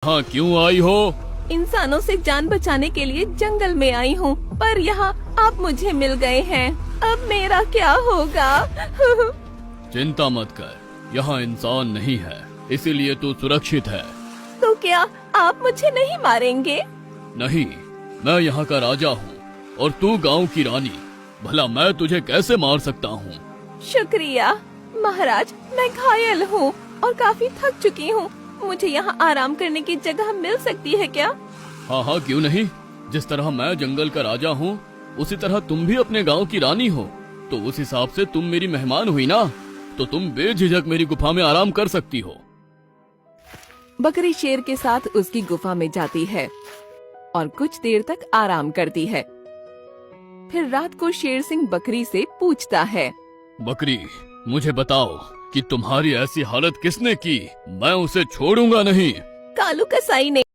यहाँ क्यों आई हो? इंसानों से जान बचाने के लिए जंगल में आई हूँ, पर यहाँ आप मुझे मिल गए हैं। अब मेरा क्या होगा? चिंता मत कर, यहाँ इंसान नहीं है, इसीलिए तू सुरक्षित है। तो क्या आप मुझे नहीं मारेंगे? नहीं, मैं यहाँ का राजा हूँ और तू गांव की रानी। भला मैं तुझे कैसे मार सकता हूँ? शुक्रिया महाराज, मैं घायल हूँ और काफी थक चुकी हूँ। मुझे यहाँ आराम करने की जगह मिल सकती है क्या? हाँ हाँ, क्यों नहीं। जिस तरह मैं जंगल का राजा हूँ, उसी तरह तुम भी अपने गांव की रानी हो, तो उस हिसाब से तुम मेरी मेहमान हुई ना, तो तुम बेझिझक मेरी गुफा में आराम कर सकती हो। बकरी शेर के साथ उसकी गुफा में जाती है और कुछ देर तक आराम करती है। फिर रात को शेर सिंह बकरी से पूछता है, बकरी, मुझे बताओ कि तुम्हारी ऐसी हालत किसने की? मैं उसे छोड़ूंगा नहीं। कालू कसाई ने